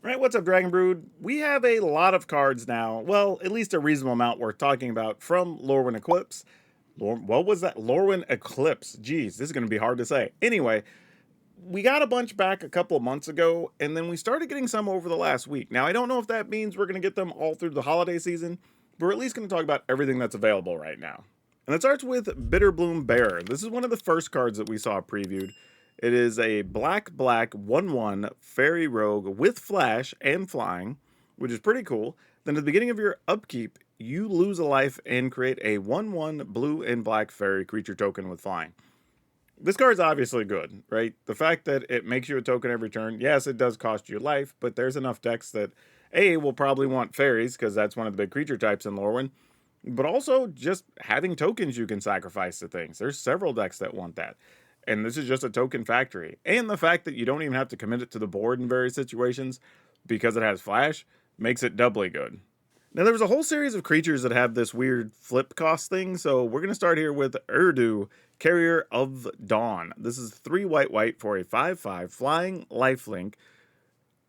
Right, what's up, Dragon Brood? We have a lot of cards now. Well, at least a reasonable amount worth talking about from Lorwyn Eclipse. What was that? Lorwyn Eclipse. Jeez, this is going to be hard to say. Anyway, we got a bunch back a couple of months ago, and then we started getting some over the last week. Now, I don't know if that means we're going to get them all through the holiday season, but we're at least going to talk about everything that's available right now. And it starts with Bitterbloom Bearer. This is one of the first cards that we saw previewed. It is a black 1/1 fairy rogue with flash and flying, which is pretty cool. Then at the beginning of your upkeep, you lose a life and create a 1/1 blue and black fairy creature token with flying. This card's obviously good, right? The fact that it makes you a token every turn, yes, it does cost you life, but there's enough decks that A, will probably want fairies, because that's one of the big creature types in Lorwyn, but also just having tokens you can sacrifice to things. There's several decks that want that. And this is just a token factory. And the fact that you don't even have to commit it to the board in various situations because it has flash makes it doubly good. Now, there was a whole series of creatures that have this weird flip cost thing, so we're going to start here with Urdu, Carrier of Dawn. This is 3 white for a 5/5 flying lifelink.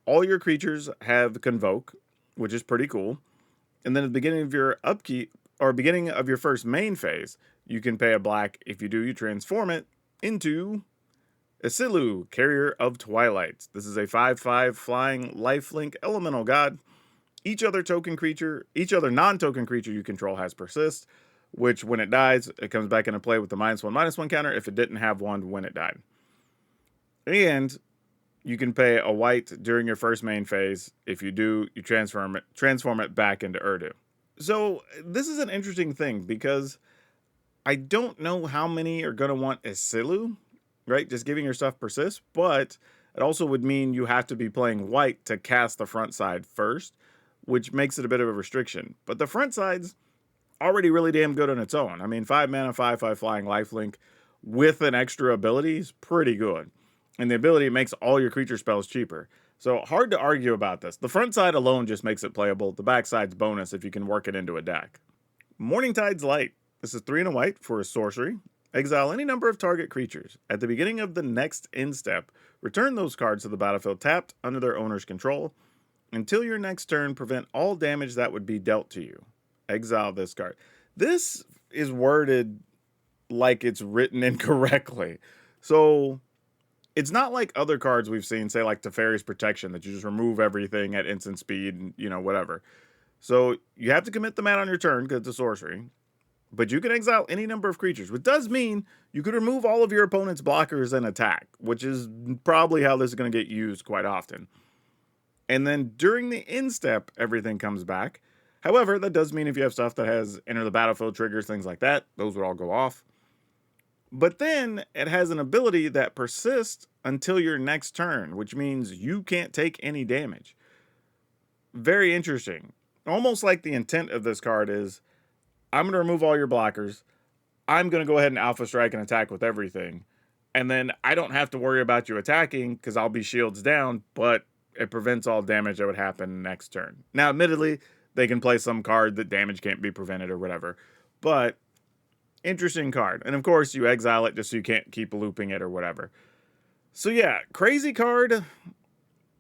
All your creatures have Convoke, which is pretty cool. And then at the beginning of your upkeep, or beginning of your first main phase, you can pay a black. If you do, you transform it into Isilu, Carrier of Twilight. This is a 5/5 flying lifelink elemental god. Each other non-token creature you control has persist, which when it dies, it comes back into play with the -1/-1 counter if it didn't have one when it died. And you can pay a white during your first main phase. If you do, you transform it back into Urdu. So this is an interesting thing because I don't know how many are going to want Isilu, right? Just giving your stuff persist, but it also would mean you have to be playing white to cast the front side first, which makes it a bit of a restriction. But the front side's already really damn good on its own. I mean, 5 mana, 5/5 flying lifelink with an extra ability is pretty good. And the ability makes all your creature spells cheaper. So hard to argue about this. The front side alone just makes it playable. The back side's bonus if you can work it into a deck. Morningtide's Light. This is 3 and a white for a sorcery. Exile any number of target creatures. At the beginning of the next end step, return those cards to the battlefield tapped under their owner's control. Until your next turn, prevent all damage that would be dealt to you. Exile this card. This is worded like it's written incorrectly. So it's not like other cards we've seen, say like Teferi's Protection, that you just remove everything at instant speed and, whatever. So you have to commit the mana on your turn because it's a sorcery. But you can exile any number of creatures, which does mean you could remove all of your opponent's blockers and attack, which is probably how this is going to get used quite often. And then during the end step, everything comes back. However, that does mean if you have stuff that has enter the battlefield triggers, things like that, those would all go off. But then it has an ability that persists until your next turn, which means you can't take any damage. Very interesting. Almost like the intent of this card is, I'm going to remove all your blockers. I'm going to go ahead and Alpha Strike and attack with everything. And then I don't have to worry about you attacking because I'll be shields down, but it prevents all damage that would happen next turn. Now, admittedly, they can play some card that damage can't be prevented or whatever. But interesting card. And of course, you exile it just so you can't keep looping it or whatever. So yeah, crazy card.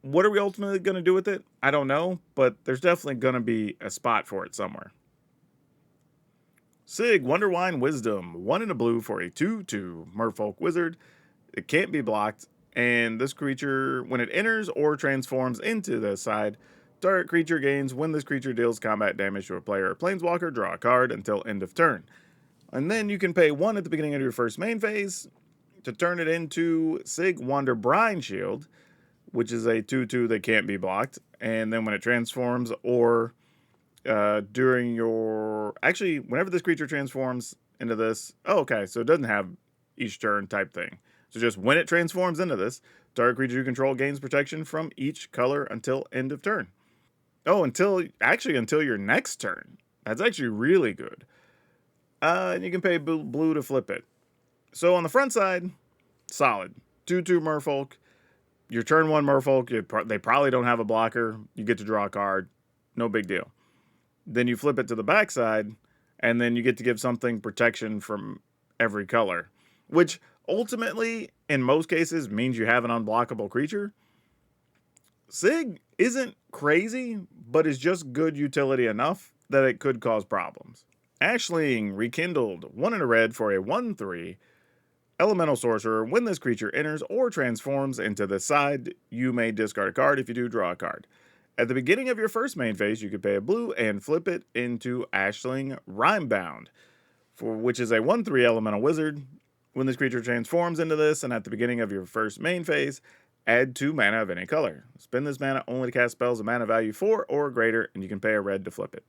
What are we ultimately going to do with it? I don't know, but there's definitely going to be a spot for it somewhere. Sig, Wonderwine Wisdom, 1 in a blue for a 2/2 Merfolk Wizard. It can't be blocked, and this creature, when it enters or transforms into the side, target creature gains when this creature deals combat damage to a player or planeswalker, draw a card until end of turn. And then you can pay 1 at the beginning of your first main phase to turn it into Sig Wander Brine Shield, which is a 2/2 that can't be blocked. And then when it transforms or during your... Actually, whenever this creature transforms into this... Oh, okay, so it doesn't have each turn type thing. So just when it transforms into this, target creature you control gains protection from each color until end of turn. Oh, until your next turn. That's actually really good. And you can pay blue to flip it. So on the front side, solid. 2/2 Merfolk. Your turn 1 Merfolk, they probably don't have a blocker. You get to draw a card. No big deal. Then you flip it to the backside, and then you get to give something protection from every color, which ultimately, in most cases, means you have an unblockable creature. Sig isn't crazy, but is just good utility enough that it could cause problems. Ashling rekindled 1 in a red for a 1/3 elemental sorcerer. When this creature enters or transforms into the side, you may discard a card. If you do, draw a card. At the beginning of your first main phase, you could pay a blue and flip it into Ashling Rhymebound, for which is a 1/3 elemental wizard. When this creature transforms into this, and at the beginning of your first main phase, add 2 mana of any color. Spend this mana only to cast spells of mana value 4 or greater, and you can pay a red to flip it.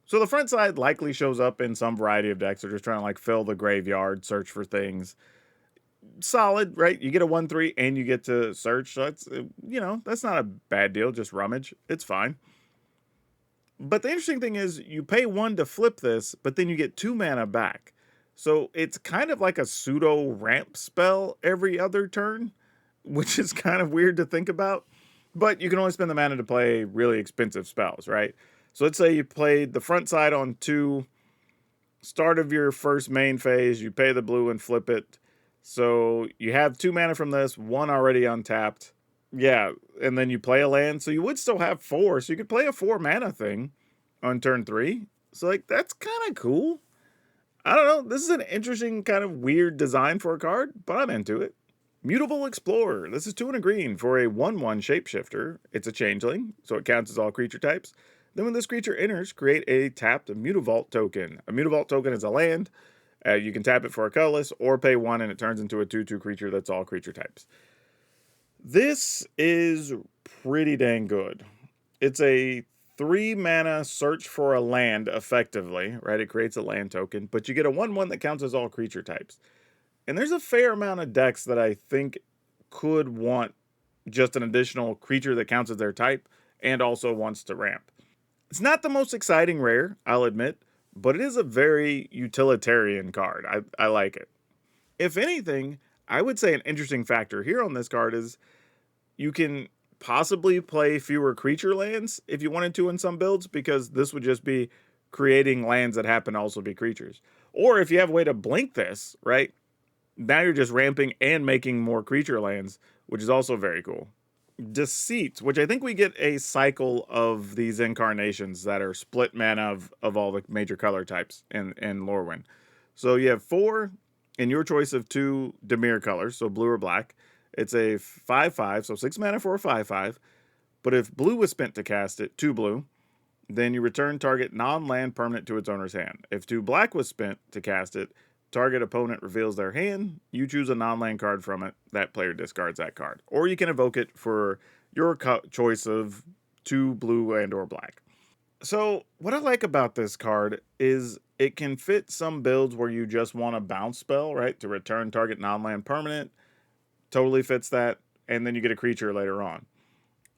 So the front side likely shows up in some variety of decks. They're just trying to like fill the graveyard, search for things. Solid, right? You get a 1/3 and you get to search. So that's, that's not a bad deal. Just rummage. It's fine. But the interesting thing is you pay 1 to flip this, but then you get 2 mana back. So it's kind of like a pseudo ramp spell every other turn, which is kind of weird to think about. But you can only spend the mana to play really expensive spells, right? So let's say you played the front side on 2, start of your first main phase, you pay the blue and flip it. So you have 2 mana from this, 1 already untapped. Yeah, and then you play a land, so you would still have 4. So you could play a 4 mana thing on turn 3. So like that's kind of cool. I don't know. This is an interesting kind of weird design for a card, but I'm into it. Mutable Explorer. This is 2 and a green for a 1/1 shapeshifter. It's a changeling, so it counts as all creature types. Then when this creature enters, create a tapped Mutavault token. A Mutavault token is a land. You can tap it for a colorless or pay 1 and it turns into a 2/2 creature that's all creature types. This is pretty dang good. It's a 3 mana search for a land effectively, right? It creates a land token, but you get a 1/1 that counts as all creature types. And there's a fair amount of decks that I think could want just an additional creature that counts as their type and also wants to ramp. It's not the most exciting rare, I'll admit, but it is a very utilitarian card. I like it. If anything, I would say an interesting factor here on this card is you can possibly play fewer creature lands if you wanted to in some builds, because this would just be creating lands that happen to also be creatures. Or if you have a way to blink this, right? Now you're just ramping and making more creature lands, which is also very cool. Deceit, which I think we get a cycle of these incarnations that are split mana of all the major color types in Lorwyn. So you have 4 in your choice of 2 Dimir colors, so blue or black. It's a 5/5, so 6 mana for a 5/5. But if blue was spent to cast it, 2 blue, then you return target non-land permanent to its owner's hand. If 2 black was spent to cast it, target opponent reveals their hand, you choose a non-land card from it, that player discards that card. Or you can evoke it for your choice of 2 blue and or black. So what I like about this card is it can fit some builds where you just want a bounce spell, right? To return target non-land permanent. Totally fits that. And then you get a creature later on.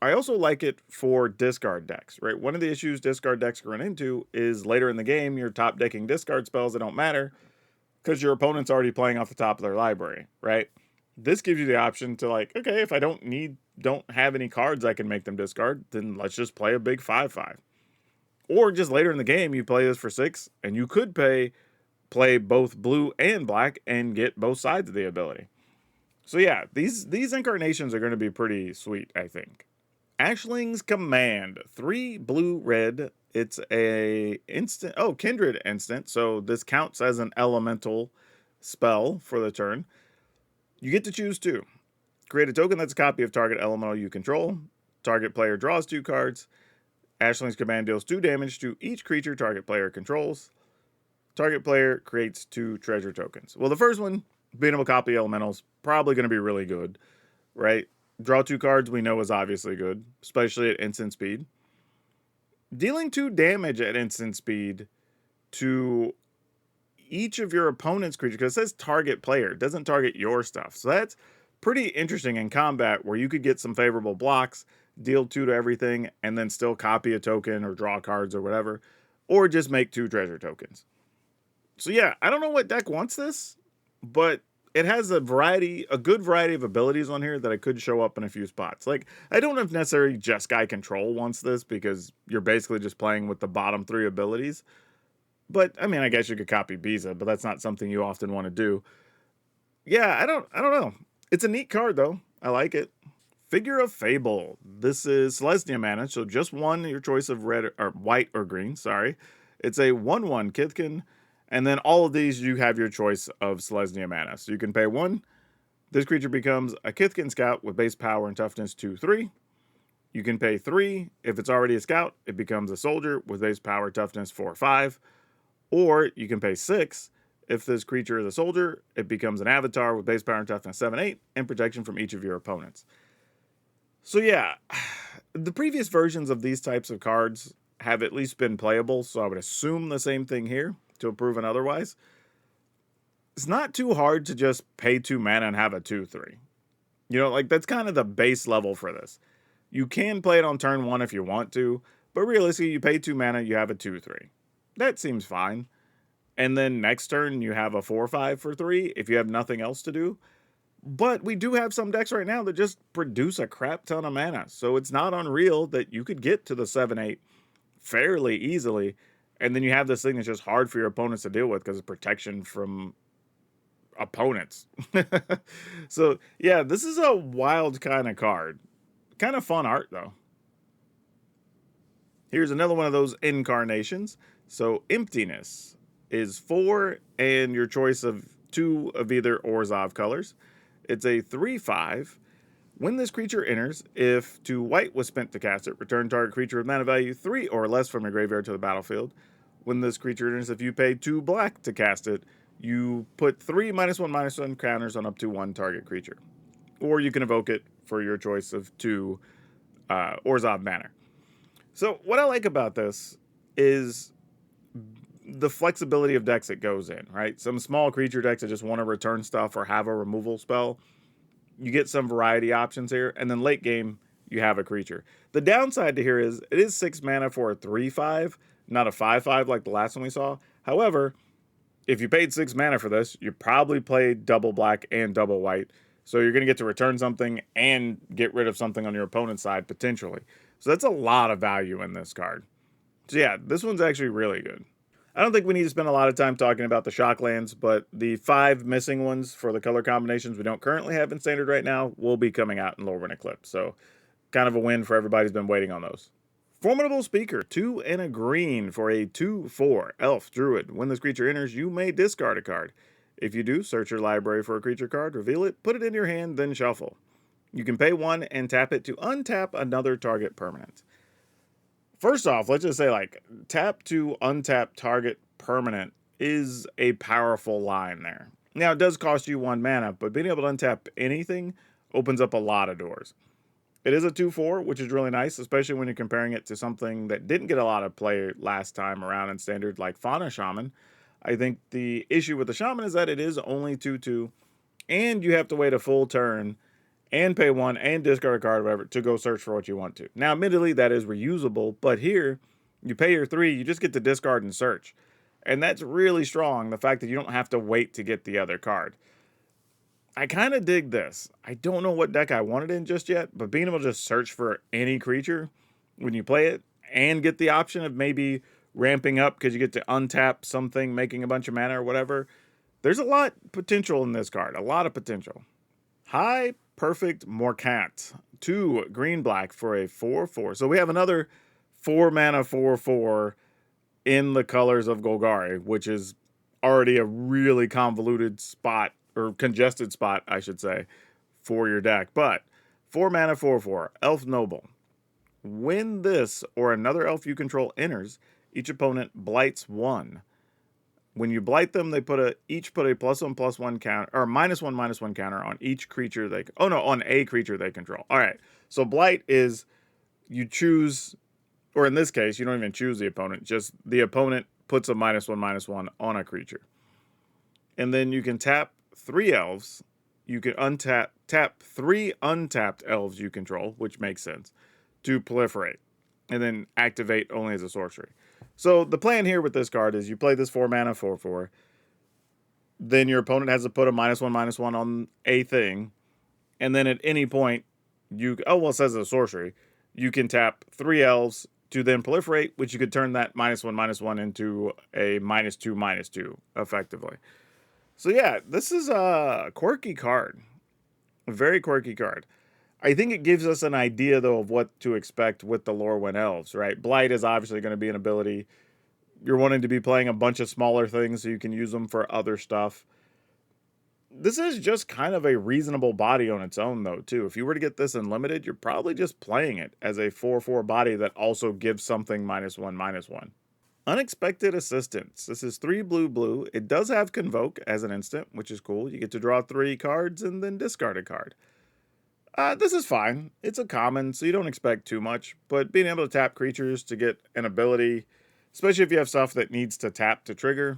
I also like it for discard decks, right? One of the issues discard decks run into is later in the game, you're top decking discard spells that don't matter because your opponent's already playing off the top of their library, right? This gives you the option to like, okay, if I don't have any cards I can make them discard, then let's just play a big 5/5. Or just later in the game, you play this for 6, and you could play both blue and black and get both sides of the ability. So yeah, these incarnations are going to be pretty sweet, I think. Ashling's Command, 3 blue red. It's a kindred instant. So this counts as an elemental spell for the turn. You get to choose 2. Create a token that's a copy of target elemental you control. Target player draws 2 cards. Ashling's Command deals 2 damage to each creature target player controls. Target player creates 2 treasure tokens. Well, the first one, being able to copy elementals, probably going to be really good, right? Draw 2 cards we know is obviously good, especially at instant speed. Dealing 2 damage at instant speed to each of your opponent's creatures, because it says target player, it doesn't target your stuff. So that's pretty interesting in combat where you could get some favorable blocks, deal 2 to everything, and then still copy a token or draw cards or whatever, or just make 2 treasure tokens. So yeah, I don't know what deck wants this, but it has a good variety of abilities on here that I could show up in a few spots. Like, I don't know if necessarily Jeskai Control wants this because you're basically just playing with the bottom 3 abilities. But, I mean, I guess you could copy Biza, but that's not something you often want to do. Yeah, I don't know. It's a neat card, though. I like it. Figure of Fable. This is Celestia mana, so just one, your choice of red or white or green, sorry. It's a 1/1 Kithkin, and then all of these you have your choice of Celestia mana. So you can pay 1. This creature becomes a Kithkin Scout with base power and toughness 2/3. You can pay 3. If it's already a Scout, it becomes a Soldier with base power toughness 4/5. Or you can pay 6. If this creature is a Soldier, it becomes an Avatar with base power and toughness 7/8 and protection from each of your opponents. So yeah, the previous versions of these types of cards have at least been playable, so I would assume the same thing here to proven otherwise. It's not too hard to just pay 2 mana and have a 2/3. You know, like that's kind of the base level for this. You can play it on turn 1 if you want to, but realistically, you pay 2 mana, you have a 2/3. That seems fine. And then next turn, you have a 4/5 for 3 if you have nothing else to do. But we do have some decks right now that just produce a crap ton of mana. So it's not unreal that you could get to the 7/8 fairly easily. And then you have this thing that's just hard for your opponents to deal with because of protection from opponents. So yeah, this is a wild kind of card. Kind of fun art though. Here's another one of those incarnations. So Emptiness is 4 and your choice of 2 of either Orzhov colors. It's a 3/5. When this creature enters, if 2 white was spent to cast it, return target creature with mana value 3 or less from your graveyard to the battlefield. When this creature enters, if you pay 2 black to cast it, you put 3 -1/-1 counters on up to 1 target creature. Or you can evoke it for your choice of 2 Orzhov mana. So what I like about this is the flexibility of decks it goes in, right? Some small creature decks that just want to return stuff or have a removal spell, you get some variety options here, and then late game, you have a creature. The downside to here is it is 6 mana for a 3/5, not a 5/5 like the last one we saw. However, if you paid 6 mana for this, you probably played double black and double white, so you're going to get to return something and get rid of something on your opponent's side, potentially. So that's a lot of value in this card. So yeah, this one's actually really good. I don't think we need to spend a lot of time talking about the shock lands, but the 5 missing ones for the color combinations we don't currently have in Standard right now will be coming out in Lorwyn Eclipse. So kind of a win for everybody who's been waiting on those. Formidable Speaker, 2 and a green for a 2/4 Elf Druid. When this creature enters, you may discard a card. If you do, search your library for a creature card, reveal it, put it in your hand, then shuffle. You can pay 1 and tap it to untap another target permanent. First off, let's just say, like, tap to untap target permanent is a powerful line there. Now, it does cost you 1 mana, but being able to untap anything opens up a lot of doors. It is a 2/4, which is really nice, especially when you're comparing it to something that didn't get a lot of play last time around in Standard, like Fauna Shaman. I think the issue with the Shaman is that it is only 2/2, and you have to wait a full turn and pay 1 and discard a card or whatever to go search for what you want to. Now, admittedly, that is reusable, but here, you pay your 3, you just get to discard and search. And that's really strong, the fact that you don't have to wait to get the other card. I kind of dig this. I don't know what deck I want it in just yet, but being able to just search for any creature when you play it and get the option of maybe ramping up because you get to untap something, making a bunch of mana or whatever, there's a lot potential in this card, a lot of potential. High Perfect Morcat, 2 green-black for a 4/4. So we have another 4 mana 4/4 in the colors of Golgari, which is already a really convoluted spot, or congested spot, I should say, for your deck. But 4 mana 4/4, Elf Noble. When this or another elf you control enters, each opponent blights 1. When you blight them, they each put a +1/+1 counter, or -1/-1 counter on each creature on a creature they control. All right. So blight is you choose, or in this case, you don't even choose the opponent. Just the opponent puts a -1/-1 on a creature. And then you can tap 3 elves. You can tap 3 untapped elves you control, which makes sense, to proliferate. And then activate only as a sorcery. So the plan here with this card is you play this 4 mana 4/4. Then your opponent has to put a -1/-1 on a thing. And then at any point, it says a sorcery. You can tap 3 elves to then proliferate, which you could turn that -1/-1 into a -2/-2, effectively. So yeah, this is a quirky card. A very quirky card. I think it gives us an idea, though, of what to expect with the Lorwyn elves, right? Blight is obviously going to be an ability. You're wanting to be playing a bunch of smaller things so you can use them for other stuff. This is just kind of a reasonable body on its own, though, too. If you were to get this in limited, you're probably just playing it as a 4/4 body that also gives something -1/-1. Unexpected Assistance. This is 3 blue. It does have Convoke as an instant, which is cool. You get to draw 3 cards and then discard a card. This is fine. It's a common, so you don't expect too much, but being able to tap creatures to get an ability, especially if you have stuff that needs to tap to trigger,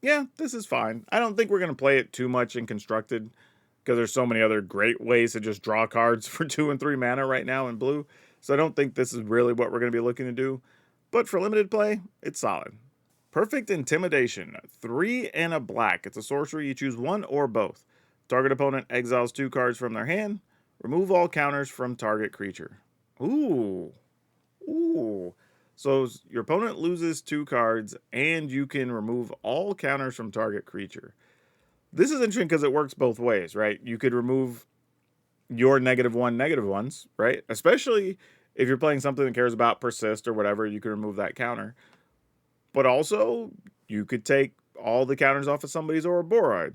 yeah, this is fine. I don't think we're going to play it too much in Constructed, because there's so many other great ways to just draw cards for 2 and 3 mana right now in blue, so I don't think this is really what we're going to be looking to do, but for limited play, it's solid. Perfect Intimidation, 3 and a black. It's a sorcery. You choose one or both. Target opponent exiles 2 cards from their hand. Remove all counters from target creature. Ooh. So your opponent loses 2 cards, and you can remove all counters from target creature. This is interesting because it works both ways, right? You could remove your -1/-1s, right? Especially if you're playing something that cares about persist or whatever, you could remove that counter. But also, you could take all the counters off of somebody's Ouroboros,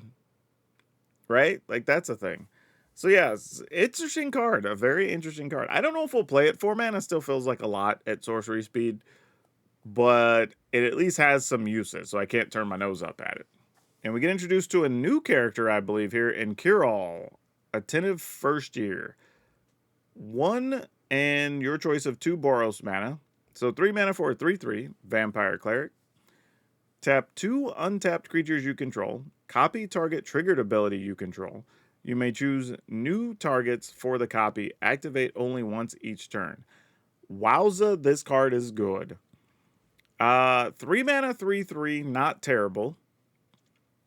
right? Like, that's a thing. So yeah, it's interesting card, a very interesting card. I don't know if we'll play it. 4 mana still feels like a lot at sorcery speed, but it at least has some uses, so I can't turn my nose up at it. And we get introduced to a new character, I believe, here in Cure-All, Attentive First Year. 1 and your choice of 2 Boros mana. So 3 mana for a 3/3, Vampire Cleric. Tap 2 untapped creatures you control. Copy target triggered ability you control. You may choose new targets for the copy. Activate only once each turn. Wowza, this card is good. 3 mana, 3/3, not terrible.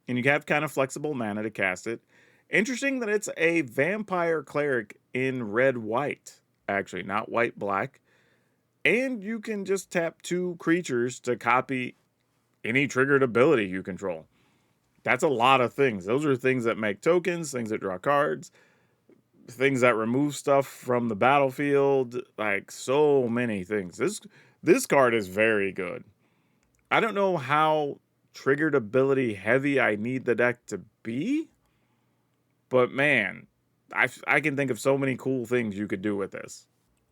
And you have kind of flexible mana to cast it. Interesting that it's a Vampire Cleric in red-white. Actually, not white-black. And you can just tap 2 creatures to copy any triggered ability you control. That's a lot of things. Those are things that make tokens, things that draw cards, things that remove stuff from the battlefield, like so many things. This card is very good. I don't know how triggered ability heavy I need the deck to be, but man, I can think of so many cool things you could do with this.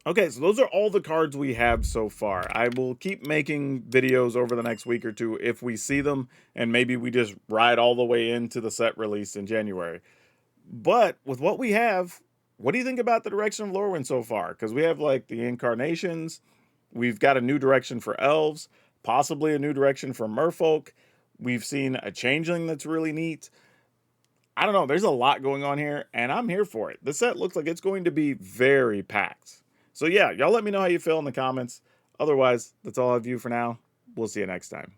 Okay, so those are all the cards we have so far. I will keep making videos over the next week or two if we see them, and maybe we just ride all the way into the set release in January. But with what we have, what do you think about the direction of Lorwyn so far? Because we have like the Incarnations, we've got a new direction for Elves, possibly a new direction for Merfolk. We've seen a Changeling that's really neat. I don't know, there's a lot going on here, and I'm here for it. The set looks like it's going to be very packed. So yeah, y'all let me know how you feel in the comments. Otherwise, that's all I have for you for now. We'll see you next time.